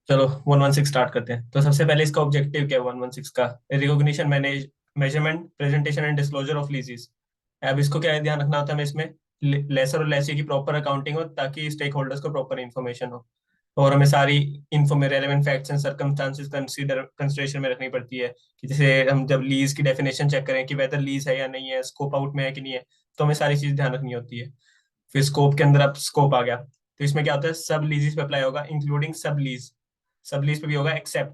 चलो 116 स्टार्ट करते हैं। तो सबसे पहले इसका ऑब्जेक्टिव क्या है 116 का? Recognition, manage, measurement, presentation and disclosure of लीजेस। अब इसको क्या ध्यान रखना होता है हमें इसमें? लेसर और लेसी की प्रॉपर अकाउंटिंग हो ताकि स्टेक होल्डर्स को प्रॉपर इन्फॉर्मेशन हो। और हमें सारी relevant facts and circumstances consideration में रखनी पड़ती है। कि जैसे हम जब लीज की डेफिनेशन चेक करें कि वेदर लीज है या नहीं है, स्कोप आउट में है कि नहीं है, तो हमें सारी चीज ध्यान रखनी होती है। फिर स्कोप के अंदर अब स्कोप आ गया, तो इसमें क्या होता है? सब लीजेस पे अप्लाई होगा इंक्लूडिंग सब लीज। सब लीज पे भी होगा एक्सेप्ट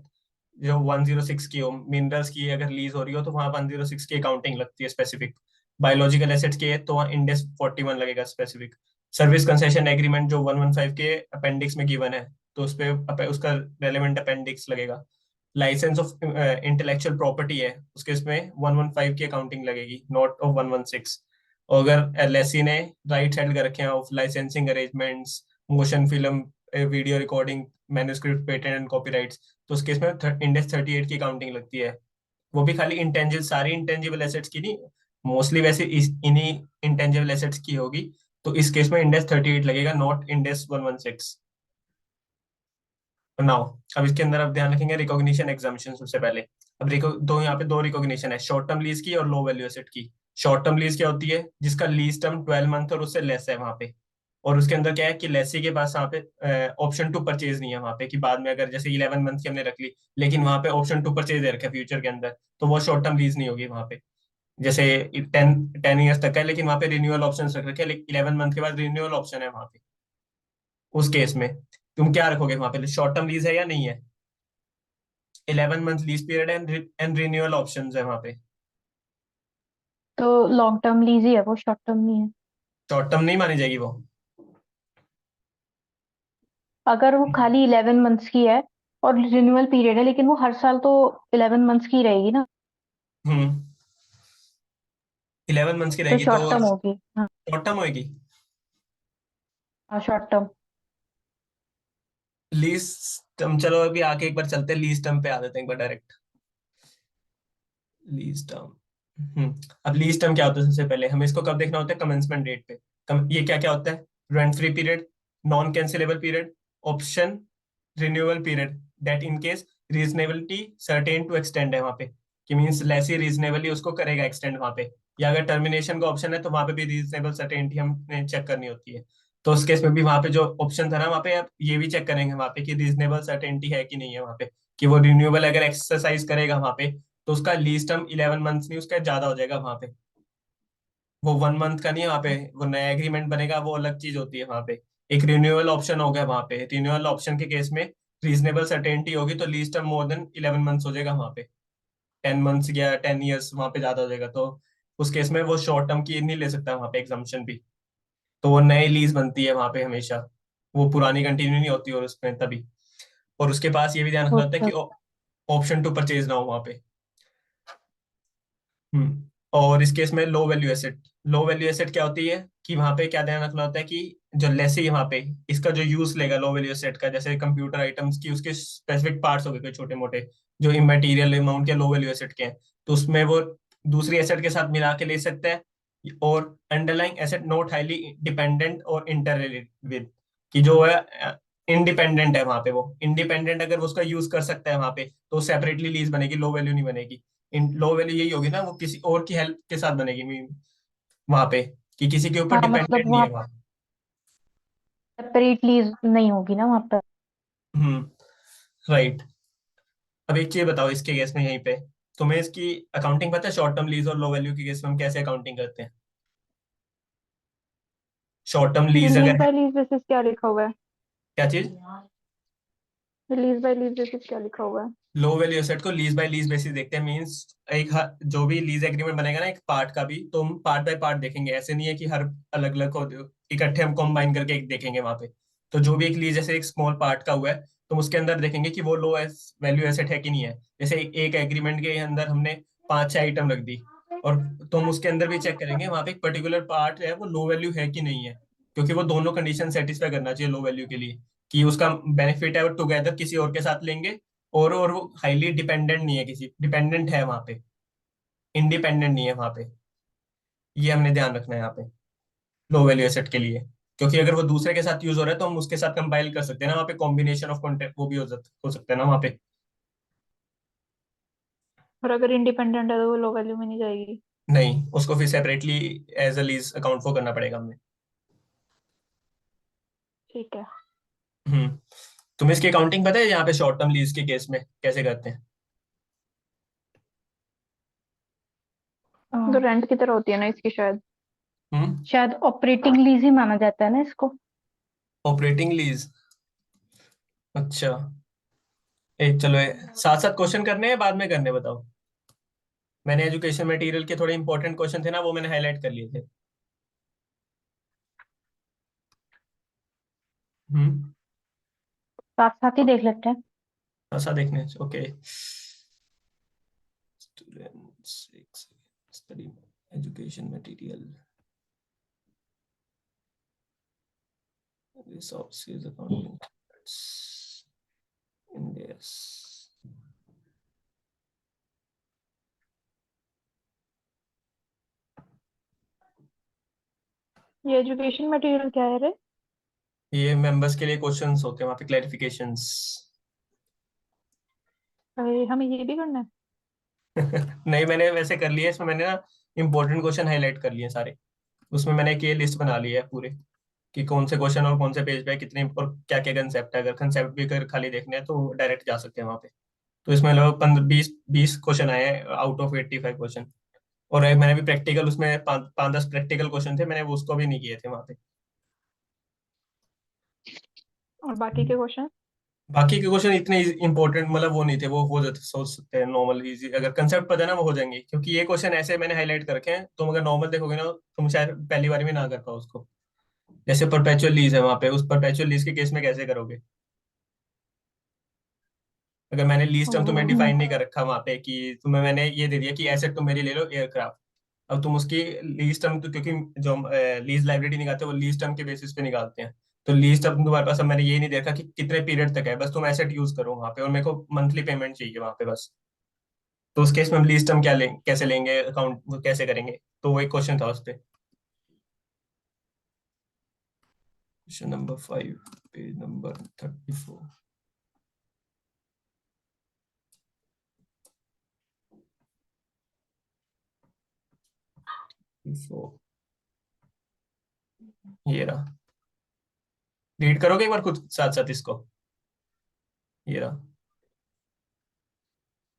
जो 106 की हो। मिनरल्स की अगर लीज हो रही हो तो वहां 106 की अकाउंटिंग लगती है स्पेसिफिक। बायोलॉजिकल एसेट्स की है तो वहाँ इंडेक्स 41 लगेगा स्पेसिफिक। सर्विस कंसेशन एग्रीमेंट जो 115 के अपेंडिक्स में गिवन है, तो उस पे उसका रेलेवेंट अपेंडिक्स लगेगा। लाइसेंस ऑफ इंटेलेक्चुअल प्रॉपर्टी है, उसके इसमें 115 की अकाउंटिंग लगेगी, नॉट ऑफ 116। और अगर एलएससी ने राइट सेटल कर रखे हैं of licensing arrangements, motion film, video recording, manuscript, patent and copyrights, तो उस केस में इंडेक्स 38 की अकाउंटिंग लगती है। वो भी खाली इंटेंजिबल, सारी इंटेंजिबल एसेट्स की नहीं, मोस्टली वैसे इन्हीं इंटेंजिबल एसेट्स की होगी। तो इस केस में इंडेक्स 38 लगेगा, नॉट इंडेक्स 116। नाउ अब इसके अंदर आप ध्यान रखेंगे रिकॉग्निशन एग्जामिशन सबसे पहले। अब दो यहाँ पे दो रिकॉग्निशन है, शॉर्ट टर्म लीज की और लो वैल्यू एसेट की। शॉर्ट टर्म लीज क्या होती है? जिसका लीज टर्म 12 मंथ और उससे लेस है वहां पे। और उसके अंदर क्या है कि लेसी के पास वहाँ पे ऑप्शन टू परचेज नहीं है वहां पे, कि बाद में अगर जैसे 11 मंथ की हमने रख ली, लेकिन वहां पे ऑप्शन टू परचेज दे रखा है फ्यूचर के अंदर, तो वो शॉर्ट टर्म लीज नहीं होगी वहां पे। जैसे 10 10 ईयर्स तक है, लेकिन वहां पे रिन्यूअल ऑप्शन रख रखे हैं, 11 मंथ के बाद रिन्यूअल ऑप्शन है वहां पे। उस केस में तुम क्या रखोगे वहां पे? शॉर्ट टर्म लीज है या नहीं है? 11 month lease period and renewal option है वहां पे। तो लॉन्ग टर्म लीज ही है वो, शॉर्ट टर्म नहीं है। शॉर्ट टर्म नहीं मानी जाएगी वो। अगर वो खाली 11 मंथ्स की है और रिन्यूअल पीरियड है, लेकिन वो हर साल तो 11 मंथ्स की रहेगी ना। हम्म। 11 मंथ्स की तो रहेगी तो शॉर्ट टर्म होगी। हाँ। शॉर्ट टर्म होगी। हाँ, शॉर्ट टर्म। लीज टर्म, चलो अभी आके एक बार चलते हैं, लीज टर्म पे आ जाते हैं एक बार डायरेक्ट। Lease term. अब लीज टर्म क्या होता है? सबसे पहले हमें इसको कब देखना होता है? कमेंसमेंट डेट पे। ये क्या क्या होता है? Rent free period, non cancellable period, option, renewal period, that in case reasonability certain to extend है वहां पे, कि मींस लेसी रीजनेबली उसको करेगा एक्सटेंड वहां पे। या अगर टर्मिनेशन का ऑप्शन है तो वहां पे भी रीजनेबल सर्टेनिटी हमें चेक करनी होती है। तो उस केस में भी वहां पे जो ऑप्शन था ना, वहां पे आप ये भी चेक करेंगे वहां पे कि रीजनेबल सर्टेनिटी है कि नहीं है वहां पे, कि वो रिन्यूएबल अगर एक्सरसाइज करेगा वहां पे, तो उसका लीज टर्म 11 मंथ्स नहीं, उसका ज्यादा हो जाएगा वहां पे। वो 1 मंथ का नहीं है वहां पे, वो नया एग्रीमेंट बनेगा, वो अलग चीज होती है वहां पे। एक रिन्यूअल ऑप्शन हो गया वहां पे, रिन्यूअल ऑप्शन के केस में रीजनेबल सर्टेनिटी होगी तो lease term more than 11 months हो जाएगा वहां पे। 10 मंथ्स या 10 ईयर्स वहां पे ज्यादा हो जाएगा, तो उस केस में वो शॉर्ट टर्म की नहीं ले सकता वहां पे एग्जाम्पशन भी। तो वो नई लीज बनती है वहां पे हमेशा, वो पुरानी कंटिन्यू नहीं होती और उसमें तभी। और उसके पास ये भी ध्यान रखना होता है अच्छा। कि ऑप्शन टू परचेज ना हो वहां पे। और इस केस में low value asset. Low value asset क्या होती है? कि वहां पे क्या ध्यान रखना होता है कि जो लेसी वहां पे इसका जो यूज लेगा लो वैल्यू एसेट का, जैसे कंप्यूटर आइटम्स की उसके स्पेसिफिक पार्ट्स हो गए कोई छोटे मोटे, जो इमेटीरियल अमाउंट के लो वैल्यू एसेट के हैं, तो उसमें वो दूसरी एसेट के साथ मिला के ले सकता है। और underlying asset not highly dependent और इंटर विद, कि जो है इंडिपेंडेंट है वहां पे, वो इंडिपेंडेंट अगर वो उसका यूज कर सकता है वहां पे, तो सेपरेटली लीज बनेगी, लो वैल्यू नहीं बनेगी। इन लो वैल्यू यही होगी ना, वो किसी और की हेल्प के साथ बनेगी वहां पे, कि किसी के ऊपर हाँ, मतलब डिपेंडेंट नहीं वहाँ है वहां। सेपरेट लीज नहीं होगी ना वहाँ पर। राइट। अब एक चीज बताओ इसके केस में यहीं पे, तुम्हें इसकी अकाउंटिंग पता है? शॉर्ट टर्म लीज और लो वैल्यू के केस में हम कैसे अकाउंटिंग करते हैं? शॉर्ट टर्म लीज रिलीज अगर है, बाय लीज बेसिस क्या लिखा हुआ है? क्या चीज? रिलीज बाय लीज बेसिस क्या लिखा हुआ है? लो वैल्यू एसेट को लीज बाय लीज बेसिस देखते हैं, मींस जो भी लीज एग्रीमेंट बनेगा ना एक पार्ट का भी, तो हम पार्ट बाय पार्ट देखेंगे, ऐसे नहीं है कि हर अलग अलग को इकट्ठे हम कॉम्बाइन करके एक देखेंगे वहां पे। तो जो भी एक लीज जैसे एक स्मॉल पार्ट का हुआ है, तो उसके अंदर देखेंगे कि वो लो वैल्यू एसेट है कि नहीं है। जैसे एक एग्रीमेंट के अंदर हमने 5 6 आइटम रख दी, और तो हम उसके अंदर भी चेक करेंगे वहां पे एक पर्टिकुलर पार्ट है वो लो वैल्यू है कि नहीं है, क्योंकि वो दोनों कंडीशन सेटिस्फाई करना चाहिए लो वैल्यू के लिए, कि उसका बेनिफिट है वो टुगेदर किसी और के साथ लेंगे, और वो हाईली डिपेंडेंट नहीं है, किसी डिपेंडेंट है वहां पे, इंडिपेंडेंट नहीं है वहां पे। ये हमने ध्यान रखना है यहाँ पे लो वैल्यू एसेट के लिए। क्योंकि अगर वो दूसरे के साथ यूज हो रहा है तो हम उसके साथ कंपाइल कर सकते हैं ना, वहाँ पे कॉम्बिनेशन ऑफ कॉन्टेंट वो भी हो सकता है ना वहाँ पे। और अगर इंडिपेंडेंट है तो वो लो वैल्यू में नहीं जाएगी? नहीं, उसको फिर separately as a lease account for करना पड़ेगा हमें। ठीक है। हम्म। तुम्हें इसकी अकाउंटिंग पता है यहाँ पे शॉर्ट टर्म लीज के केस में कैसे करते हैं? तो रेंट की तरह होती है ना इसकी शायद? हम्म। शायद ऑपरेटिंग लीज ही माना जाता है ना इसको। Operating lease. अच्छा। एक चलो साथ साथ क्वेश्चन करने हैं बाद में करने, बताओ। मैंने एजुकेशन मटेरियल के थोड़े इंपॉर्टेंट क्वेश्चन थे ना, वो मैंने हाईलाइट कर लिए थे। हम्म। साथ साथ ही देख लेते हैं। ऐसा देखने, okay. Students study education material resources accounting Indians। ये एजुकेशन मटेरियल क्या है रे? ये मेंबर्स के लिए क्वेश्चंस होते हैं वहाँ पे, क्लैरिफिकेशंस। अरे हमें ये भी करना है? नहीं, मैंने वैसे कर लिए इसमें, मैंने ना इंपॉर्टेंट क्वेश्चन हाईलाइट कर लिए सारे। उसमें मैंने एक ये लिस्ट बना ली है पूरे, कि कौन से क्वेश्चन और कौन से पेज पे है, कितने और क्या क्या कंसेप्ट है। अगर कंसेप्ट भी अगर खाली देखने हैं तो डायरेक्ट जा सकते हैं वहाँ पे। तो इसमें लगभग 15 20 क्वेश्चन आए हैं आउट ऑफ 85 क्वेश्चन। और एक मैंने भी प्रैक्टिकल उसमें 5 5 10 प्रैक्टिकल क्वेश्चन थे, मैंने वो उसको भी नहीं किए थे वहाँ पे। और बाकी के क्वेश्चन? बाकी के क्वेश्चन इतने इंपॉर्टेंट मतलब वो नहीं थे, वो हो जाते, सोच सकते हैं नॉर्मल इजी, अगर कंसेप्ट पता है ना वो हो जाएंगे। क्योंकि ये क्वेश्चन ऐसे मैंने हाईलाइट कर रखे हैं, तुम अगर नॉर्मल देखोगे ना तुम शायद पहली बार में ना कर पाओ उसको। जैसे परपेचुअल लीज है वहां पे, उस परपेचुअल लीज के केस में कैसे करोगे? अगर मैंने लीज टर्म तुम्हें डिफाइन नहीं कर रखा वहां पे, कि तुम्हें मैंने ये दे दिया कि एसेट तुम मेरी ले लो एयरक्राफ्ट। अब तुम उसकी लीज टर्म तो, क्योंकि जो लीज लाइबिलिटी निकालते हैं वो लीज टर्म के बेसिस पे निकालते हैं। तो लीज टर्म तुम्हारे पास, अब मैंने ये नहीं देखा कि कितने पीरियड तक है, बस तुम एसेट यूज करो वहां पे और मेरे को मंथली पेमेंट चाहिए वहां पे बस। तो उस केस में हम लीज टर्म क्या लेंगे, कैसे लेंगे अकाउंट, वो कैसे करेंगे? तो वो एक क्वेश्चन था उस पे। Question number 5, page number 34। ये रहा, रीड करोगे एक बार खुद साथ साथ इसको? ये रहा,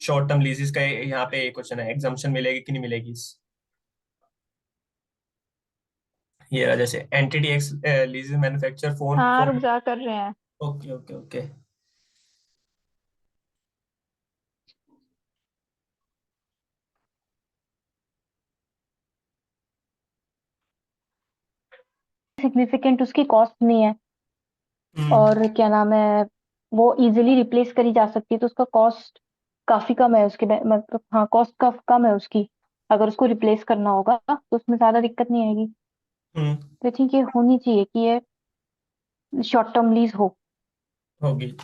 शॉर्ट टर्म लीजेस का यहाँ पे एक क्वेश्चन है, एग्जाम्पशन मिलेगी कि नहीं मिलेगी ये रहा, जैसे एंटिटी एक्स लीजेस मैन्युफैक्चर फोन हाँ रुक फोन। जा, कर रहे हैं। Okay okay okay. सिग्निफिकेंट उसकी कॉस्ट नहीं है, हम्म। और क्या नाम है, वो इजीली रिप्लेस करी जा सकती है, तो उसका कॉस्ट काफी कम है उसके मतलब, हाँ कॉस्ट का कम है उसकी। अगर उसको रिप्लेस करना होगा तो उसमें ज्यादा दिक्कत नहीं आएगी। हम्म। तो आई थिंक ये होनी चाहिए कि ये शॉर्ट टर्म लीज हो। होगी।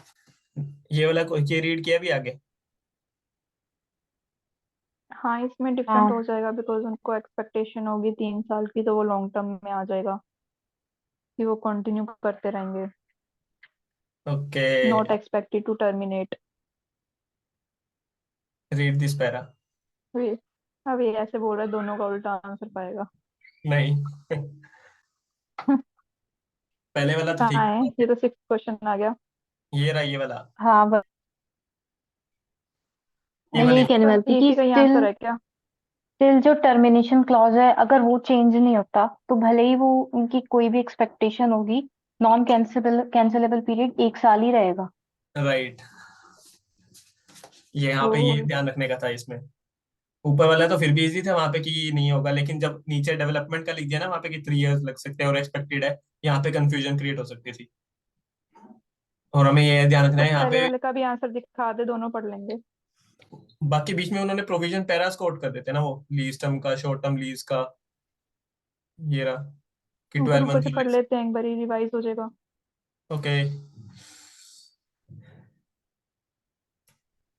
ये वाला ये रीड किया भी आगे। हाँ इसमें डिफरेंट हाँ हो जाएगा, बिकॉज उनको एक्सपेक्टेशन होगी 3 साल की, तो वो लॉन्ग टर्म में आ जाएगा कि वो कंटिन्यू करते रहेंगे। Okay. Not expected to terminate. Read this para. अभी अभी ऐसे बोल रहा है, दोनों का उल्टा आंसर पाएगा। नहीं। पहले वाला तो ठीक कहाँ है? था। ये तो 6 क्वेश्चन आ गया। ये रहा ये वाला। हाँ ये मैं यही वाली। कहने वाली थी कि इसी का ही स्टिल आंसर है क्या? स्टिल जो टर्मिनेशन क्लॉज है, अगर वो चेंज नहीं होता तो भले ही वो उनकी कोई भी एक्सपेक्टेशन होगी, नॉन कैंसिलेबल पीरियड 1 साल ही रहेगा। राइट। ये यहाँ ओ पे ये ध्यान रखने का था इसमें। ऊपर वाला तो फिर भी इजी था वहां पे कि नहीं होगा, लेकिन जब नीचे डेवलपमेंट का लिख दिया ना वहां पे कि 3 इयर्स लग सकते हैं और एक्सपेक्टेड है, यहाँ पे कंफ्यूजन क्रिएट हो सकती थी। और हमें ये ध्यान रखना तो है यहाँ पहले पे। वाले का भी आंसर दिखा दे, दोनों पढ़ लेंगे। बाकी बीच में उन्होंने प्रोविजन पैरास कोट कर देते हैं ना, वो लीज टर्म का, शॉर्ट टर्म लीज का। ये रहा कि ऊपर 12 ऊपर मंथ से पढ़ लीज। लेते हैं, एक बार रिवाइज हो जाएगा। ओके।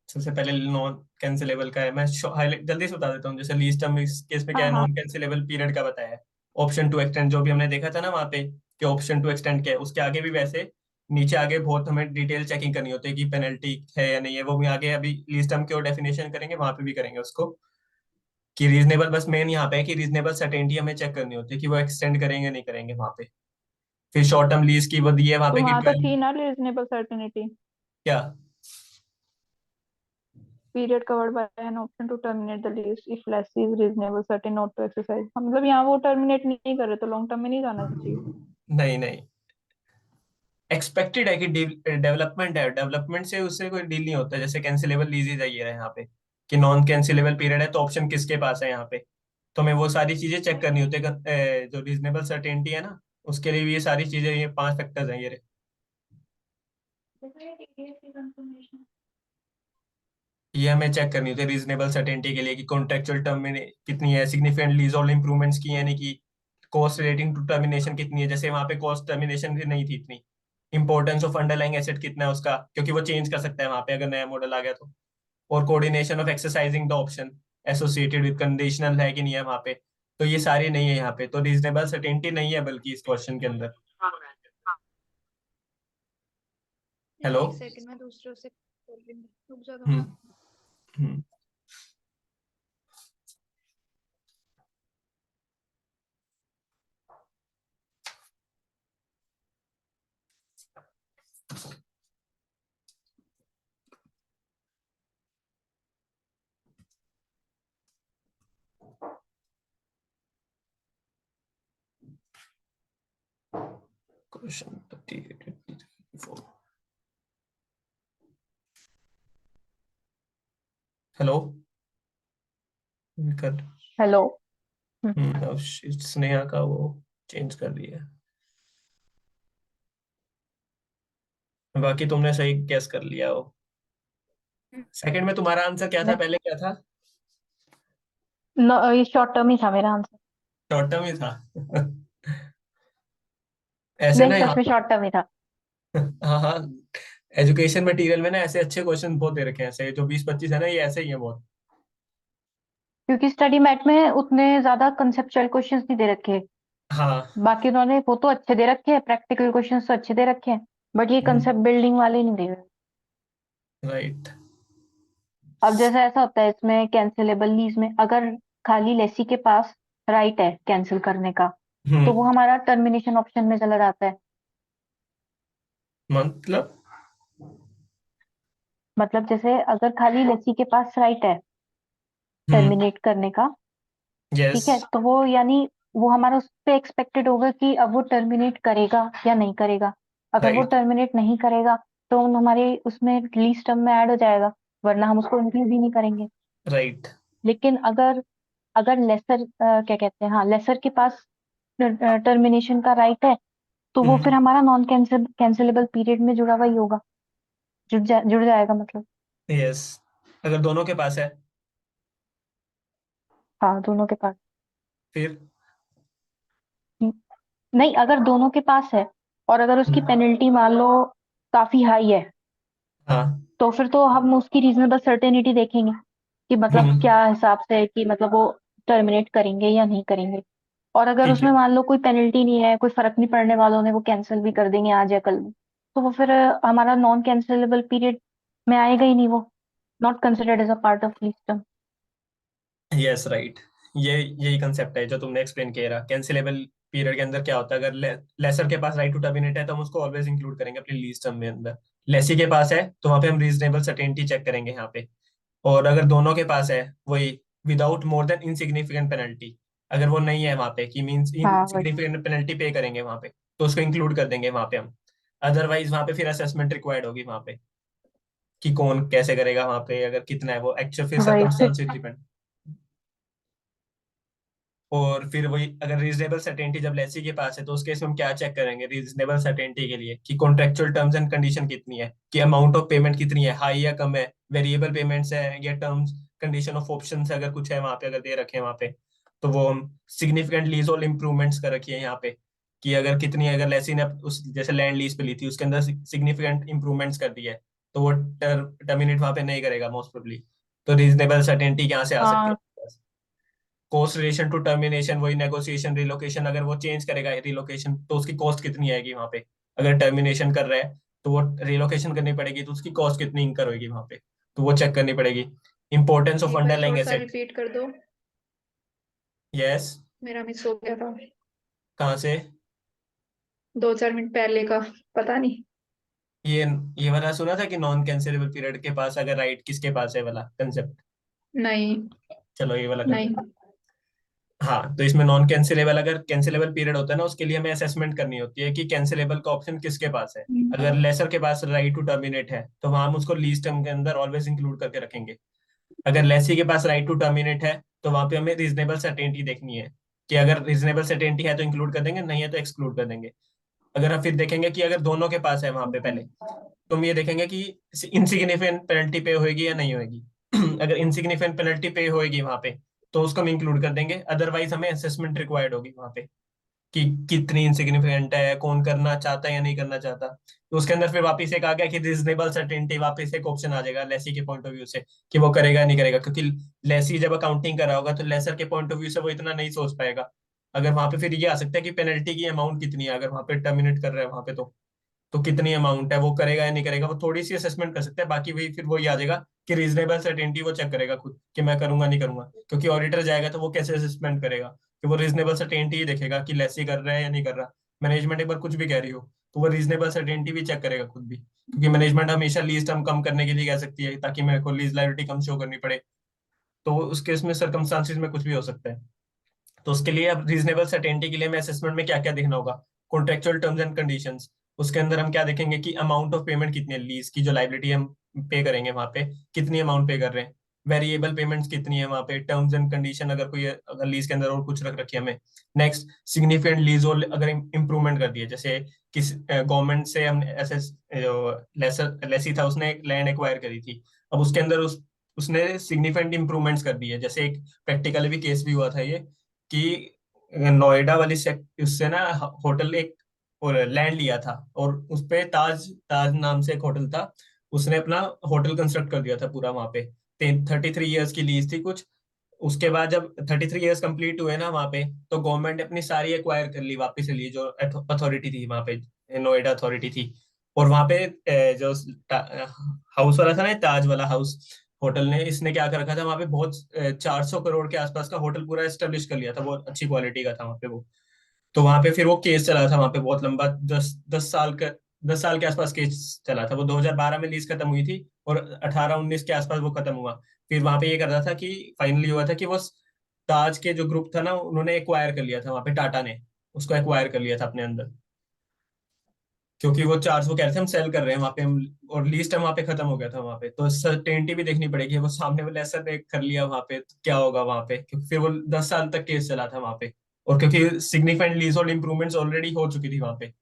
सबसे पहले नॉन कैंसिलेबल का है, मैं हाईलाइट जल्दी से बता देता हूँ। जैसे लीज टर्म इस केस में क्या हाँ है, हाँ। नॉन कैंसिलेबल पीरियड का बताया है। ऑप्शन टू एक्सटेंड जो भी हमने देखा था ना वहाँ पे, कि ऑप्शन टू एक्सटेंड क्या है, उसके आगे भी वैसे नीचे आगे बहुत हमें डिटेल चेकिंग करनी होती है कि पेनल्टी है या नहीं है, वो भी आगे अभी लीस्ट टर्म की और डेफिनेशन करेंगे, वहां पे भी करेंगे उसको कि रीजनेबल, बस मेन यहाँ पे है कि रीजनेबल सर्टेनिटी हमें चेक करनी होती है कि वो एक्सटेंड करेंगे नहीं करेंगे वहां पे। फिर शॉर्ट टर्म लीज की वो दी है वहां तो पे कि वहां तो 12। थी ना रीजनेबल सर्टेनिटी, क्या? Period covered by an option to terminate the lease if lessee is reasonable certain not to exercise. मतलब यहाँ वो टर्मिनेट नहीं कर रहे तो लॉन्ग टर्म में नहीं जाना चाहिए। नहीं नहीं, एक्सपेक्टेड है कि डेवलपमेंट है, डेवलपमेंट से उससे कोई डील नहीं होता। जैसे कैंसिलेबल लीजेज है ये यहाँ पे कि नॉन कैंसिलेबल पीरियड है तो ऑप्शन किसके पास है यहाँ पे, तो हमें वो सारी चीजें चेक करनी होती है जो रीजनेबल सर्टेनिटी है ना, उसके लिए भी ये सारी चीजें, ये 5 फैक्टर्स हैं ये हमें चेक करनी होती है रीजनेबल सर्टेनिटी के लिए कि कॉन्ट्रेक्चुअल टर्म में कितनी है, सिग्निफिकेंट लीज और इंप्रूवमेंट्स की, यानी कि कॉस्ट रिलेटिंग टू टर्मिनेशन कितनी है, जैसे वहां पे कॉस्ट टर्मिनेशन भी नहीं थी इतनी, इंपॉर्टेंस ऑफ अंडरलाइंग एसेट कितना है उसका, क्योंकि वो चेंज कर सकता है वहां पे अगर नया मॉडल आ गया तो, और coordination of exercising the option associated with conditional है कि नहीं है वहां पे, तो ये सारी नहीं है यहाँ पे, तो रीजनेबल सर्टेनिटी नहीं है बल्कि इस क्वेश्चन के अंदर। हेलो। एक सेकंड में दूसरों से कर रही हूँ, रुक जा हम्म। थोड़ा। हम्म। Question 38 hello. कर। हेलो। अब स्नेहा का वो चेंज कर दिया है। बाकी तुमने सही गैस कर लिया हो। सेकंड में तुम्हारा आंसर क्या था, मैं पहले क्या था? ये शॉर्ट टर्म ही था मेरा आंसर। शॉर्ट टर्म ही था। ऐसे नहीं, ना सच यहाँ में शॉर्ट टर्म ही था। हाँ हाँ, एजुकेशन मटेरियल में ना ऐसे अच्छे क्वेश्चन बहुत दे रखे हैं, ऐसे जो 20-25 है ना, ये ऐसे ही है बहुत। क्योंकि स्टडी मैट में उतने ज्यादा कंसेप्चुअल क्वेश्चंस नहीं दे रखे। हाँ। बाकी उन्होंने वो तो अच्छे दे रखे हैं, प्रैक्टिकल क्वेश्चंस तो अच्छे दे रखे हैं, बट ये कंसेप्ट बिल्डिंग वाले नहीं दे रहे। राइट। अब जैसे ऐसा होता है इसमें कैंसिलेबल लीज में, अगर खाली लेसी के पास राइट है कैंसिल करने का, तो वो हम्म। हमारा टर्मिनेशन ऑप्शन में चला जाता है। मतलब। मतलब जैसे अगर खाली लेसी के पास राइट है हम्म। टर्मिनेट करने का, यस। ठीक है, तो वो यानी वो हमारा उस पे एक्सपेक्टेड होगा कि अब वो टर्मिनेट करेगा या नहीं करेगा। अगर वो राइट। टर्मिनेट नहीं करेगा तो हमारे उसमें लीस्ट टर्म में ऐड हो जाएगा, वरना हम उसको इंक्लूड ही नहीं करेंगे। राइट। लेकिन अगर अगर लेसर क्या कहते हैं, हाँ, लेसर के पास टर्मिनेशन का राइट है, तो वो फिर हम्म। हमारा नॉन कैंसिलेबल पीरियड में जुड़ा हुआ ही होगा, जुड़ जाएगा मतलब। यस, अगर दोनों के पास है हाँ, दोनों के पास। फिर। नहीं, अगर दोनों के पास है और अगर उसकी हम्म। पेनल्टी मान लो काफी हाई है, हाँ। तो फिर तो हम उसकी रीजनेबल सर्टेनिटी देखेंगे कि मतलब हम्म। क्या हिसाब से है कि मतलब वो टर्मिनेट करेंगे या नहीं करेंगे। और अगर ठीक है। उसमें मान लो कोई पेनल्टी नहीं है, कोई फर्क नहीं पड़ने वालों ने, वो कैंसिल भी कर देंगे आज या कल में, तो वो फिर हमारा नॉन कैंसिलेबल पीरियड में आएगा ही नहीं, वो not considered as a part of lease term. Yes right. ये यही कंसेप्ट है जो तुमने एक्सप्लेन किया रहा। कैंसिलेबल पीरियड के अंदर क्या होता है, अगर लेसर के पास राइट टू टर्मिनेट है तो हम उसको ऑलवेज इंक्लूड करेंगे अपनी लीज टर्म में अंदर। लेसी के पास है तो वहां पे हम रीजनेबल सर्टेनिटी चेक करेंगे यहाँ पे। और अगर दोनों के पास है वही विदाउट मोर देन इनसिग्निफिकेंट पेनल्टी, अगर वो नहीं है वहां पे कि मींस हाँ, वही। इनसिग्निफिकेंट पेनल्टी पे करेंगे वहां पे, तो उसको इंक्लूड कर देंगे वहां पे हम। अदरवाइज वहां पे फिर असेसमेंट रिक्वायर्ड होगी वहां पे कि कौन कैसे करेगा वहां पे, अगर कितना है वो एक्चुअल फिर वही फिर। Circumstances depend. और फिर वही अगर रीजनेबल सर्टेनिटी जब लेसी के पास है तो उस केस में हम क्या चेक करेंगे रीजनेबल सर्टेनिटी के लिए कि कॉन्ट्रेक्चुअल टर्म्स एंड कंडीशन कितनी है, कि अमाउंट ऑफ पेमेंट कितनी है, हाई या कम है, वेरिएबल पेमेंट्स है या टर्म्स कंडीशन ऑफ ऑप्शन अगर कुछ है वहां पे, अगर दे रखे हैं वहां पे, तो वो हम सिग्निफिकेंट लीज और इम्प्रूवमेंट्स कर रखी है यहाँ पे कि अगर कितनी, अगर लेसी ने उस जैसे लैंड लीज पे ली थी उसके अंदर सिग्निफिकेंट इंप्रूवमेंट्स कर दी है, तो वो टर्मिनेट वहां पे नहीं करेगा मोस्ट प्रोबेबली। तो रीजनेबल सर्टेनिटी यहाँ से आ सकती हाँ, है। कॉस्ट रिलेशन टू टर्मिनेशन, वही नेगोशिएशन, रिलोकेशन, अगर वो चेंज करेगा रिलोकेशन तो उसकी कॉस्ट कितनी आएगी वहां पे। अगर टर्मिनेशन कर रहा है तो वो रिलोकेशन करनी पड़ेगी तो उसकी कॉस्ट कितनी इंकर होगी वहां पे, तो वो चेक करनी पड़ेगी। इंपॉर्टेंस ऑफ एक बार अंडरलाइंग थोड़ा सा एसेट। रिपीट कर दो, यस। मेरा मिस हो गया था कहाँ से? 2-4 मिनट पहले का, पता नहीं। ये ये वाला सुना था कि नॉन कैंसिलेबल पीरियड के पास अगर राइट किसके पास है वाला कंसेप्ट। नहीं। चलो ये वाला नहीं। करते हैं। हाँ, तो इसमें नॉन कैंसिलेबल, अगर कैंसिलेबल पीरियड होता है ना उसके लिए हमें असेसमेंट करनी होती है कि कैंसिलेबल का ऑप्शन किसके पास है। अगर लेसर के पास राइट टू टर्मिनेट है तो वहां हम उसको लीज टर्म के अंदर ऑलवेज इंक्लूड करके रखेंगे। अगर लेसी के पास राइट टू टर्मिनेट है तो वहां पे हमें रीजनेबल सर्टेनिटी देखनी है कि अगर रीजनेबल सर्टेनिटी है तो इंक्लूड कर देंगे, नहीं है तो एक्सक्लूड कर देंगे। अगर हम फिर देखेंगे कि अगर दोनों के पास है वहां पे पहले, तो हम ये देखेंगे कि इनसिग्निफिकेंट पेनल्टी पे होगी या नहीं होगी। अगर इनसिग्निफिकेंट पेनल्टी पे होगी वहां पे तो उसको हम इंक्लूड कर देंगे, अदरवाइज हमें असेसमेंट रिक्वायर्ड होगी वहां पे कि कितनी इनसिग्निफिकेंट है, कौन करना चाहता है या नहीं करना चाहता। तो उसके अंदर फिर वापस एक आ गया कि रीजनेबल सर्टेनिटी, वापस एक ऑप्शन आ जाएगा लेसी के पॉइंट ऑफ व्यू से कि वो करेगा नहीं करेगा, क्योंकि लेसी जब अकाउंटिंग कर रहा होगा तो लेसर के पॉइंट ऑफ व्यू से वो इतना नहीं सोच पाएगा। अगर वहां पे फिर ये आ सकता है कि पेनल्टी की अमाउंट कितनी है, अगर वहां पे टर्मिनेट कर रहा है वहां पे तो कितनी अमाउंट है, वो करेगा या नहीं करेगा, वो थोड़ी सी असेसमेंट कर सकता है। बाकी वही फिर वही आ जाएगा कि रीजनेबल सर्टेनिटी वो चेक करेगा खुद कि मैं करूंगा नहीं करूंगा, क्योंकि ऑडिटर जाएगा तो वो कैसे असेसमेंट करेगा कि वो रीजनेबल सर्टेनिटी ही देखेगा कि लेसी कर रहा है या नहीं कर रहा। मैनेजमेंट एक बार कुछ भी कह रही हो तो वो रीजनेबल सर्टेनिटी भी चेक करेगा खुद भी, क्योंकि मैनेजमेंट हमेशा लीज टर्म कम करने के लिए कह सकती है ताकि मेरे को लीज लायबिलिटी कम शो करनी पड़े। तो उस केस में सर्कमस्टांसिस में कुछ भी हो सकता है। तो उसके लिए अब रीजनेबल सर्टेनिटी के लिए हमें असेसमेंट में क्या क्या देखना होगा। कॉन्ट्रेक्चुअल टर्म्स एंड कंडीशंस, उसके अंदर हम क्या देखेंगे कि अमाउंट ऑफ पेमेंट कितनी है, लीज की जो लाइबिलिटी हम पे करेंगे वहां पे कितनी अमाउंट पे कर रहे हैं। वेरिएबल पेमेंट्स कितनी है वहां पे, टर्म्स एंड कंडीशन अगर कोई अगर लीज के अंदर और कुछ रख रखी है हमें। नेक्स्ट, सिग्निफिकेंट लीज और अगर इम्प्रूवमेंट कर दिए, जैसे किस गवर्नमेंट से हम ऐसे जो लेसर लेसी था उसने एक लैंड एक्वायर करी थी, अब उसके अंदर उसने सिग्निफिकेंट इंप्रूवमेंट्स कर दी है। जैसे एक प्रैक्टिकली भी केस भी हुआ था ये कि नोएडा वाली उससे ना होटल एक और लैंड लिया था और उस पे ताज ताज नाम से एक होटल था, उसने अपना होटल कंस्ट्रक्ट कर दिया था पूरा वहां पे। 33 ईयर्स की लीज थी कुछ। उसके बाद जब 33 ईयर्स कंप्लीट हुए ना वहां पे, तो गवर्नमेंट ने अपनी सारी एक्वायर कर ली वापस से ली जो अथॉरिटी थी वहां पे, नोएडा अथॉरिटी थी। और वहां पे जो हाउस वाला था ना, ताज वाला हाउस होटल ने, इसने क्या कर रखा था वहां पे, बहुत 400 करोड़ के आसपास का होटल पूरा एस्टेब्लिश कर लिया था, बहुत अच्छी क्वालिटी का था वहां पे वो। तो वहां पे फिर वो केस चला था वहां पे बहुत लंबा, 10 साल के आसपास केस चला था वो। 2012 में लीज खत्म हुई थी और 18-19 के आसपास वो खत्म हुआ। फिर वहां पे ये कर रहा था कि फाइनली हुआ था कि वो ताज के जो ग्रुप था ना उन्होंने एक्वायर कर लिया था वहां पे, टाटा ने उसको एक्वायर कर लिया था अपने अंदर, क्योंकि वो चार्ज वो कह रहे थे हम सेल कर रहे हैं वहां पे हम, और लीज टाइम वहां पे खत्म हो गया था वहां पे। तो सर्टेनिटी भी देखनी पड़ेगी, वो सामने वाले ऐसा देख कर लिया वहां पे तो क्या होगा वहां पे, क्योंकि फिर वो 10 साल तक केस चला था वहां पे। और क्योंकि significant lease hold improvements already हो चुकी थी वहां पे,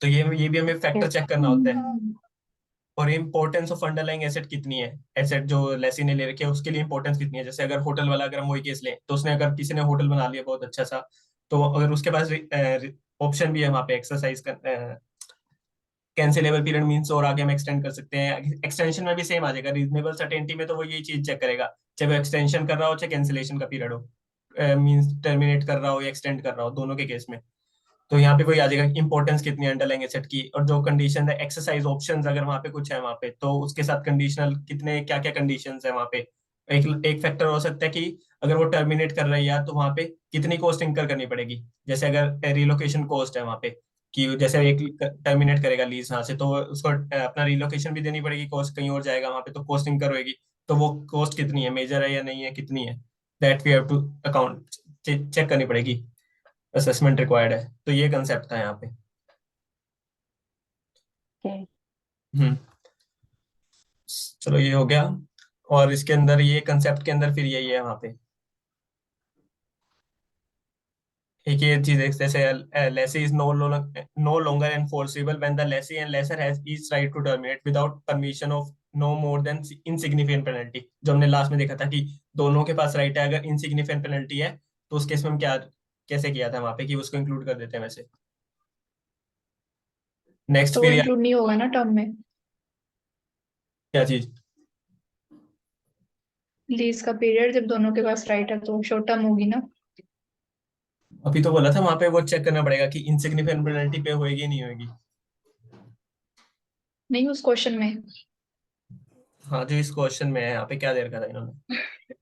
तो ये भी हमें फैक्टर चेक करना होता है। और इम्पोर्टेंस ऑफ अंडरलाइंग एसेट कितनी है, एसेट जो लेसी ने ले रखी है उसके लिए इंपॉर्टेंस कितनी है। जैसे अगर होटल वाला, अगर हम वही केस लें तो उसने, अगर किसी ने होटल बना लिया बहुत अच्छा सा, तो अगर उसके पास ऑप्शन भी है वहां पे एक्सरसाइज कर, कैंसिलेबल पीरियड मींस और आगे हम एक्सटेंड कर सकते हैं। एक्सटेंशन में भी सेम आ जाएगा, रीजनेबल सर्टेनिटी में तो वो यही चीज चेक करेगा, चाहे वो एक्सटेंशन कर रहा हो चाहे कैंसिलेशन का पीरियड हो, मींस टर्मिनेट कर रहा हो या एक्सटेंड कर रहा हो, दोनों के केस में। तो यहाँ पे कोई आ जाएगा इंपॉर्टेंस कितनी है अंडरलाइंग एसेट की, और जो कंडीशन है एक्सरसाइज ऑप्शंस अगर वहाँ पे कुछ है वहाँ पे, तो उसके साथ कंडीशनल कितने क्या क्या कंडीशंस है वहाँ पे। एक एक फैक्टर हो सकता है कि अगर वो टर्मिनेट कर रहा है या, तो वहाँ पे कितनी कॉस्ट इंकर करनी पड़ेगी। जैसे अगर रिलोकेशन कॉस्ट है वहाँ पे, कि जैसे एक टर्मिनेट करेगा लीज यहाँ से, तो उसको अपना रिलोकेशन भी देनी पड़ेगी, कॉस्ट कहीं और जाएगा वहाँ पे तो कॉस्ट इंकर होगी। तो वो कॉस्ट कितनी है, मेजर है या नहीं है, कितनी है, that we have to account check करनी पड़ेगी। असेसमेंट रिक्वायर्ड है, तो ये कंसेप्ट था यहाँ पे। Okay. हम्म। चलो ये हो गया। और इसके अंदर ये कंसेप्ट के अंदर फिर यही है वहाँ पे, एक ये चीज है, जैसे lessee is no longer enforceable when the lessee and lessor has each right to terminate without permission of no more than insignificant penalty, जो हमने लास्ट में देखा था कि दोनों के पास राइट है, अगर इनसिग्निफिकेंट पेनल्टी है तो उस केस में हम क्या कैसे किया था वहां पे कि उसको इंक्लूड कर देते हैं वैसे। नेक्स्ट तो वो फिर इंक्लूड नहीं होगा ना टर्म में? क्या चीज? लीज का पीरियड जब दोनों के पास राइट है तो शॉर्ट टर्म होगी ना। अभी तो बोला था वहां पे वो चेक करना पड़ेगा कि इनसिग्निफिकेंट पेनल्टी पे होएगी नहीं होएगी। नहीं उस क्वेश्चन में। हाँ जो इस क्वेश्चन में है यहाँ पे क्या दे रखा था इन्होंने,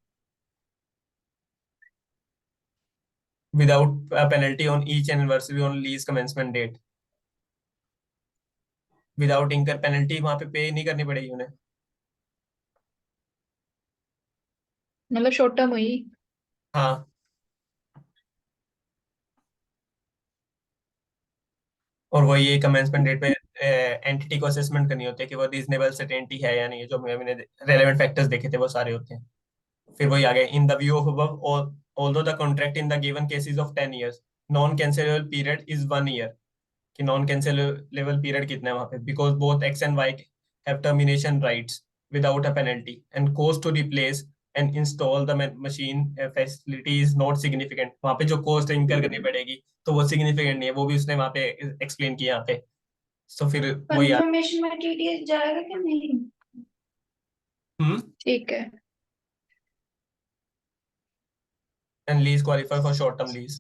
without penalty on each anniversary on lease commencement date, without incur penalty वहां पे नहीं करनी पड़ेगी उन्हें। मतलब शॉर्ट टर्म हुई। हाँ और वो ये कमेंसमेंट डेट पे एंटिटी को असेसमेंट करनी होती है कि वो रीजनेबल सर्टेनिटी है या नहीं, जो मैंने रेलेवेंट फैक्टर्स देखे थे वो सारे होते हैं। फिर वही आ गया, in the view of above although the contract in the given cases of 10 years, non cancellable period is 1 year, कि नॉन कैंसिलेबल पीरियड कितना है वहां पे, because both X and Y have termination rights without a penalty and cost to replace and install the machine facility is not significant. वहां पे जो cost incur करनी पड़ेगी तो वो सिग्निफिकेंट नहीं है, वो भी उसने वहां पे एक्सप्लेन किया यहाँ पे। तो फिर वही यार। कंफर्मेशन में टीडीएस जाएगा कि नहीं? ठीक है। And lease qualify for short term lease.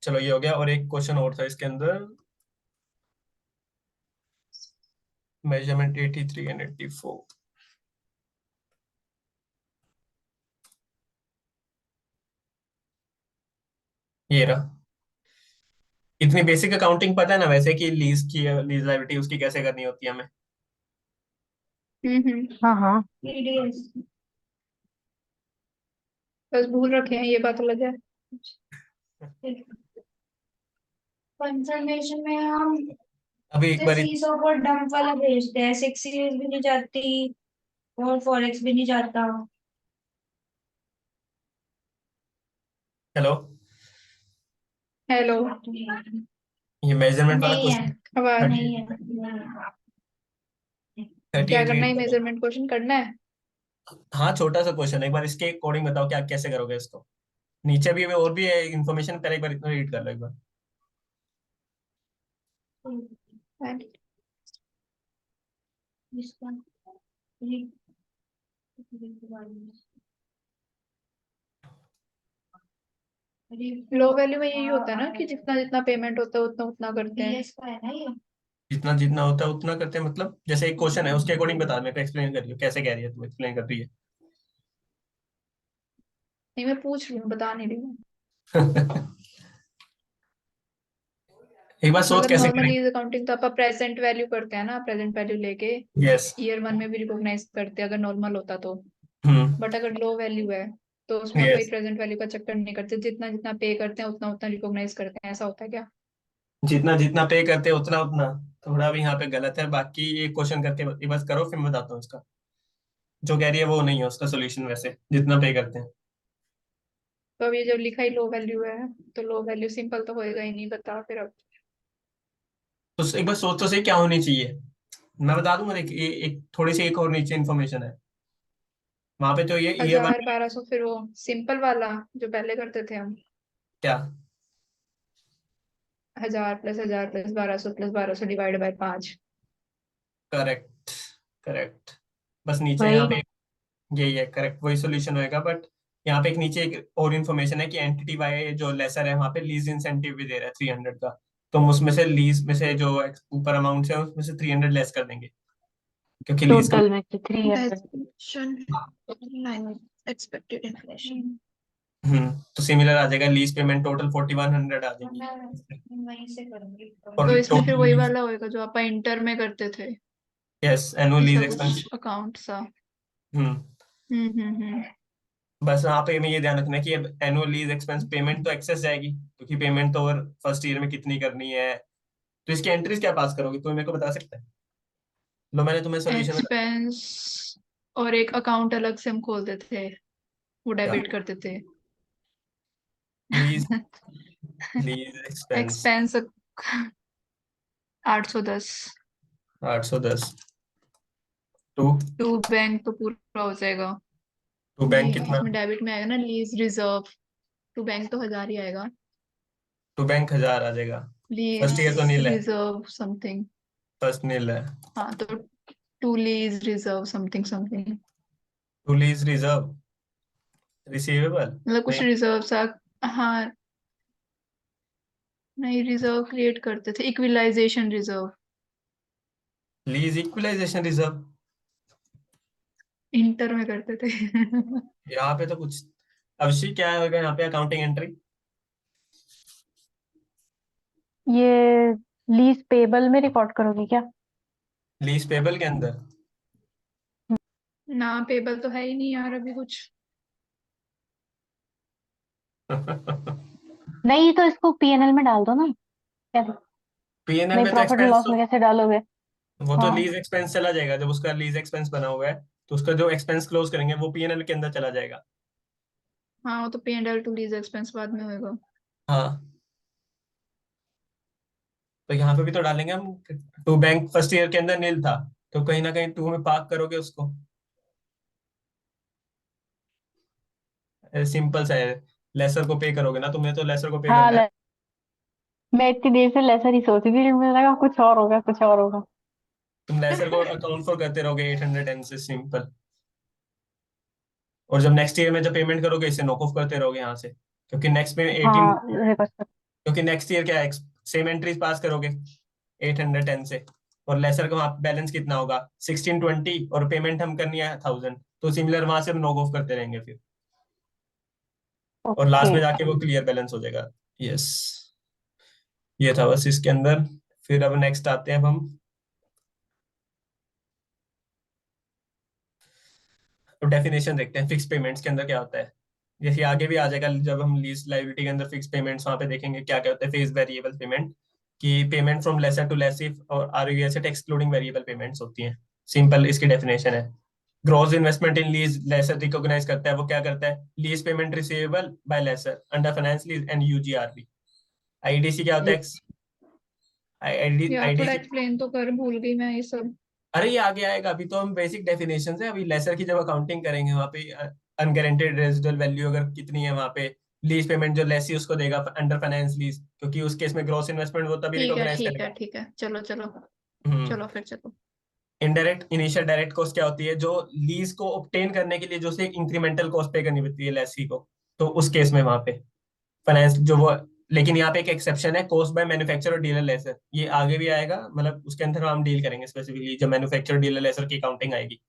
चलो ये हो गया, और एक क्वेश्चन और था इसके अंदर, मेजरमेंट 83 एंड 84। ये रहा। इतनी बेसिक अकाउंटिंग पता है ना वैसे, कि लीज लायबिलिटी उसकी कैसे करनी होती है हमें। हाँ हाँ टीडीएस बस भूल रखे हैं ये बात अलग है। कंफर्मेशन में हम अभी एक बार फीस और डंप वाला भेजते हैं, 6 years भी नहीं जाती और फॉरेक्स भी नहीं जाता। Hello, hello. ये मेजरमेंट वाला नहीं है, क्वेश्चन आवाज। नहीं है, नहीं है। 38 क्या करना है, रीड करो। मेजरमेंट क्वेश्चन करना है। हाँ छोटा सा क्वेश्चन, एक बार इसके अकॉर्डिंग बताओ क्या कैसे करोगे इसको। नीचे भी और भी है इन्फॉर्मेशन, पहले एक बार रीड कर लो एक बार। इसका लो वैल्यू में यही होता है ना कि जितना जितना पेमेंट होता है उतना उतना करते हैं। बीएस का है ना ये। जितना जितना होता है उतना करते हैं, मतलब जैसे एक क्वेश्चन है उसके अकॉर्डिंग बता, मेरे को एक्सप्लेन करिए कैसे कह रही है, तुम एक्सप्लेन कर रही नहीं मैं पूछ रही हूँ, बता नहीं रही हूँ। है। एक बार सोच मतलब कैसे नॉर्मली करेंगे। अकाउंटिंग तो आप प्रेजेंट वैल्यू करते हैं ना, प्रेजेंट वैल्यू लेके यस। ईयर वन में भी रिकॉग्नाइज करते हैं अगर नॉर्मल होता तो। हम्म। बट अगर लो वैल्यू है तो उसमें कोई यस, प्रेजेंट वैल्यू का चक्कर नहीं करते, जितना जितना पे करते हैं उतना उतना रिकॉग्नाइज करते हैं, ऐसा होता है क्या। जितना जितना पे करते हैं उतना उतना, थोड़ा भी यहाँ पे गलत है। बाकी ये क्वेश्चन करके एक बार करो, फिर मैं बताता हूँ इसका। जो कह रही है वो नहीं है उसका सोल्यूशन, वैसे जितना पे करते हैं। तो अब ये जब लिखा ही लो वैल्यू है तो लो वैल्यू सिंपल तो होएगा ही नहीं, बता फिर अब। तो एक बार सोच तो सही क्या होनी चाहिए। मैं बता दूंगा, एक थोड़ी सी एक और नीचे इन्फॉर्मेशन है वहां पे, तो ये ईयर वन। 1000 1200, फिर वो सिंपल वाला जो पहले करते थे हम। क्या? 1000 + 1000 + 1200 + 1200 डिवाइड बाय 5। Correct, correct. बस नीचे यहाँ वही। पे यही है करेक्ट, वही सोल्यूशन होएगा। बट यहाँ पे एक नीचे एक और इन्फॉर्मेशन है कि एंटिटी वाई जो लेसर है वहां पे लीज इंसेंटिव भी दे रहा है 300 का। तो हम उसमें से लीज में से जो ऊपर अमाउंट है उसमें से 300 लेस कर देंगे, क्योंकि लीज का। टोटल में से 300। एक्सपेक्टेड इन्फ्लेशन तो सिमिलर आ जाएगा, लीज पेमेंट टोटल 4100 आ जाएगी। मैं वहीं से करूंगी। और तो इसमें फिर टोटल वही लीज, वाला होएगा जो आप इंटर में करते थे, यस, एनुअल ऐसा लीज एक्सपेंस। कुछ अकाउंट सा। हम्म। हम्म। बस यहाँ पे हमें ये ध्यान रखना है कि अब एनुअल लीज एक्सपेंस पेमेंट तो एक्सेस जाएगी, क्योंकि पेमेंट तो और फर्स्ट ईयर में कितनी करनी है। तो इसकी एंट्रीज क्या पास करोगे, तो मेरे को बता सकते हैं। लो मैंने तुम्हें सोल्यूशन बता एक्सपेंस और एक अकाउंट अलग से हम खोलते थे, वो दिया। डेबिट करते थे। Lease, lease expense expense 810। 810 to to bank तो पूरा हो जाएगा। टू बैंक कितना? इसमें डेबिट में आएगा ना लीज रिजर्व, टू बैंक तो 1000 ही आएगा। टू बैंक 1000 आ जाएगा। लीज फर्स्ट ईयर तो नील है, रिजर्व समथिंग। फर्स्ट नील है। हाँ तो to lease reserve something something, to lease reserve receivable मतलब कुछ नहीं, रिजर्व सा। हाँ, नहीं, रिजर्व क्रिएट करते थे, equalisation reserve. Lease equalisation reserve inter में करते थे। यहाँ पे तो कुछ। अभिषेक क्या होगा यहाँ पे अकाउंटिंग एंट्री? ये लीज पेबल में रिकॉर्ड करोगे क्या? लीज पेबल के अंदर? ना, पेबल तो है ही नहीं यार अभी कुछ। नहीं तो इसको पीएनएल में डाल दो ना। क्या पीएनएल नहीं, में तो प्रॉफिट एंड एक्सपेंस, लॉस में कैसे डालोगे? वो तो हाँ लीज एक्सपेंस चला जाएगा। जब उसका लीज एक्सपेंस बना हुआ है तो उसका जो एक्सपेंस क्लोज करेंगे वो पीएनएल के अंदर चला जाएगा। हाँ, वो तो पे and L two lease expense बाद में होएगा। हाँ, तो यहाँ पे भी तो डालेंगे हम। टू बैंक फर्स्ट ईयर के अंदर नील था, तो कहीं ना कहीं टू में पार्क करोगे उसको। सिंपल सा है। लेसर को पे करोगे ना, तुम्हें तो लेसर को पे हाँ करना है। मैं इतनी देर से लेसर ही सोच रही थी, मुझे लगा कुछ और होगा, कुछ और होगा। तुम लेसर को अकाउंट फॉर करते रहोगे 810 से, सिंपल। और जब नेक्स्ट ईयर में जब पेमेंट करोगे इसे नॉक ऑफ करते रहोगे यहाँ से, क्योंकि नेक्स्ट में 18, हाँ रिवर्स कर। क्योंकि नेक्स्ट ईयर क्या है, सेम एंट्रीज पास करोगे 810 से। और लेसर का वहाँ बैलेंस कितना होगा, 1620, और पेमेंट हम करनी है 1000, तो सिमिलर वहां से हम नॉक ऑफ करते रहेंगे फिर। और ओके। लास्ट में जाके वो क्लियर बैलेंस हो जाएगा। यस, ये था बस इसके अंदर। फिर अब नेक्स्ट आते हैं अब हम। तो डेफिनेशन देखते हैं फिक्स पेमेंट्स के अंदर क्या होता है। जैसे आगे भी आ जाएगा जब हम लीज लायबिलिटी के अंदर फिक्स पेमेंट्स वहां पे देखेंगे क्या क्या होता है। फेज वेरिएबल पेमेंट की payment from lessor to lessee और ROE asset excluding variable payments होती हैं। सिंपल इसकी डेफिनेशन है। Gross investment in lease lessor recognise करता है, वो क्या करता है, lease payment receivable by lessor under finance lease and UGRB. IDC क्या होता है? यार थोड़ा आईडीसी, एक्सप्लेन तो कर, भूल गई मैं ये सब। अरे ये आगे आएगा, अभी तो हम बेसिक डेफिनेशन है। अभी लेसर की जब अकाउंटिंग करेंगे वहां पे अनगारंटेड रेजिडुअल वैल्यू अगर कितनी है वहां पे, लीज पेमेंट जो लेसी उसको देगा अंडर फाइनेंस लीज, क्योंकि उस केस में ग्रॉस इन्वेस्टमेंट वो तभी ठीक है, रिकॉग्नाइज ठीक है, करेगा। ठीक है, चलो चलो। हम्म। चलो फिर चलो। इनडायरेक्ट इनिशियल डायरेक्ट कॉस्ट क्या होती है, जो लीज को ऑब्टेन करने के लिए जो उसे इंक्रीमेंटल कॉस्ट पे करनी पड़ती है लेसी को, तो उस केस में वहां पे फाइनेंस जो वो। लेकिन यहाँ पे एक एक्सेप्शन है, कॉस्ट बाय मैन्युफैक्चरर और डीलर लेसर, ये आगे भी आएगा, मतलब उसके अंदर हम डील करेंगे स्पेसिफिकली जब मैन्युफैक्चरर डीलर लेसर की अकाउंटिंग आएगी।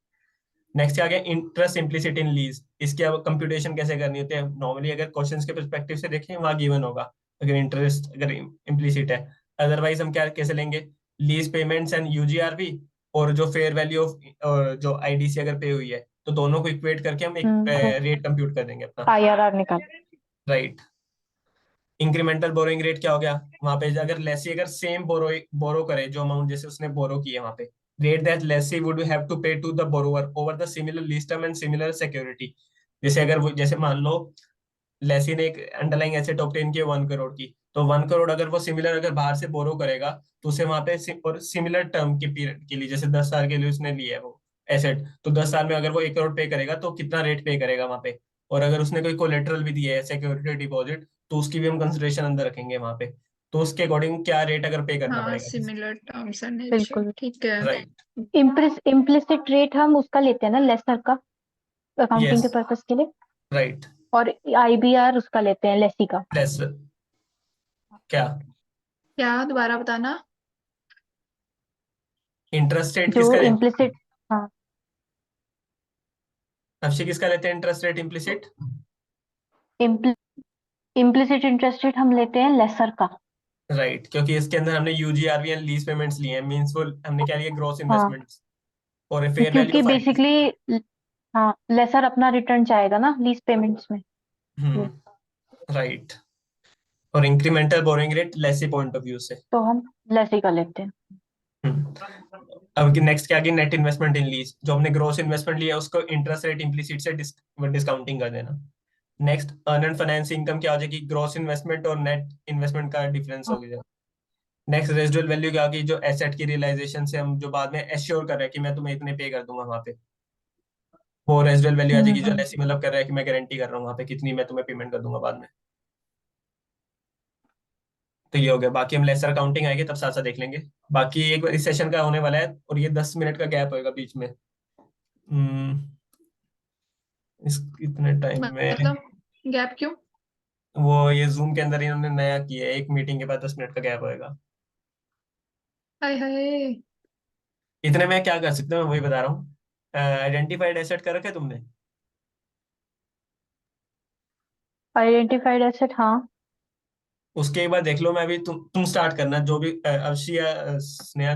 नेक्स्ट आ गया इंटरेस्ट इम्प्लिसिट इन लीज। इसकी अब कंप्यूटेशन कैसे करनी होती है, नॉर्मली अगर क्वेश्चंस के पर्सपेक्टिव से देखें वहां गिवन होगा अगर इंटरेस्ट अगर इम्प्लिसिट है। अदरवाइज हम क्या कैसे लेंगे, लीज पेमेंट्स एंड यूजीआरबी, और जो फेयर वैल्यू ऑफ जो आईडीसी अगर पे हुई है, तो दोनों को इक्वेट करके हम एक तो रेट कंप्यूट कर देंगे अपना। आईआरआर निकाल। राइट। इंक्रीमेंटल बोरोइंग रेट क्या हो गया, वहां पे अगर लेसी अगर सेम बोरो करे जो अमाउंट जैसे उसने बोरो की है वहां पे, rate that lessee would have to pay to the borrower over the similar lease term and similar security. जैसे अगर वो जैसे मान लो लेसी ने एक अंडरलाइंग एसेट ऑब्टेन की 1 करोड़ की, तो 1 करोड़ अगर वो सिमिलर अगर बाहर से बोरो करेगा तो उसे वहां पे और सिमिलर टर्म के पीरियड के लिए, जैसे 10 साल के लिए उसने लिया है वो एसेट, तो 10 साल में अगर वो 1 करोड़ पे करेगा तो कितना रेट पे करेगा वहां पे। और अगर उसने कोई कोलेटरल भी दिया है सिक्योरिटी डिपॉजिट, तो उसकी भी हम कंसिडरेशन अंदर रखेंगे वहां पे, तो उसके अकॉर्डिंग क्या रेट अगर पे करना हाँ, पड़ेगा। सिमिलर टर्म्स एंड बिल्कुल। ठीक है। राइट। इम्प्लिसिट रेट हम उसका लेते हैं ना, लेसर का, अकाउंटिंग यस। के पर्पस के लिए। राइट। और आईबीआर उसका लेते हैं, लेसी का। लेस क्या, क्या, दोबारा बताना। इंटरेस्ट रेट जो किसका लेते हैं? इम्प्लिसिट, हाँ, अक्षय किसका लेते हैं interest rate implicit? Implicit interest rate हम लेते हैं लेसर का। राइट, क्योंकि इसके अंदर हमने यूजीआरवी एंड लीज पेमेंट्स लिए हैं, मींस वो हमने क्या लिया, ग्रॉस हाँ, इन्वेस्टमेंट्स और फेयर वैल्यू क्योंकि ऑफ आईडीसी। बेसिकली हाँ, लेसर अपना रिटर्न चाहेगा ना लीज पेमेंट्स में। ये, हम्म। राइट। और incremental borrowing rate lessee point of view से। तो हम लेसी का लेते हैं। अब नेक्स्ट क्या की नेट इन्वेस्टमेंट इन लीज, जो हमने ग्रॉस इन्वेस्टमेंट लिया उसको इंटरेस्ट रेट इम्प्लिसिट से डिस्काउंटिंग कर देना। Next earn and finance income क्या हो जाएगी, ग्रॉस इन्वेस्टमेंट और नेट इन्वेस्टमेंट का डिफरेंस हो हाँ। गया। नेक्स्ट रेजिडुअल वैल्यू क्या होगी, जो एसेट की रियलाइजेशन से हम जो बाद में एश्योर कर रहे हैं कि मैं तुम्हें इतने पे कर दूंगा वहां पे, वो रेजिडुअल वैल्यू आ जाएगी, जो हम्म। ऐसी मतलब कर रहा है कि मैं गारंटी कर रहा हूँ वहां पे कितनी मैं तुम्हें पेमेंट कर दूंगा बाद में। तो ये हो गया, बाकी हम लेसर अकाउंटिंग आएंगे तब साथ साथ देख लेंगे। बाकी एक इस सेशन का होने वाला है और ये 10 मिनट का गैप होएगा बीच में। हम्म, इस इतने टाइम में मतलब गैप क्यों? वो ये जूम के अंदर इन्होंने नया किया है, एक मीटिंग के बाद 10 मिनट का गैप होएगा। हाय हाय। इतने में क्या कर सकते हैं मैं वही बता रहा हूँ। आइडेंटिफाइड एसेट कर रखे तुमने? आइडेंटिफाइड एसेट, हाँ। उसके एक बार देख लो, मैं अभी तुम स्टार्ट करना जो भी, अर्शी या स्नेहा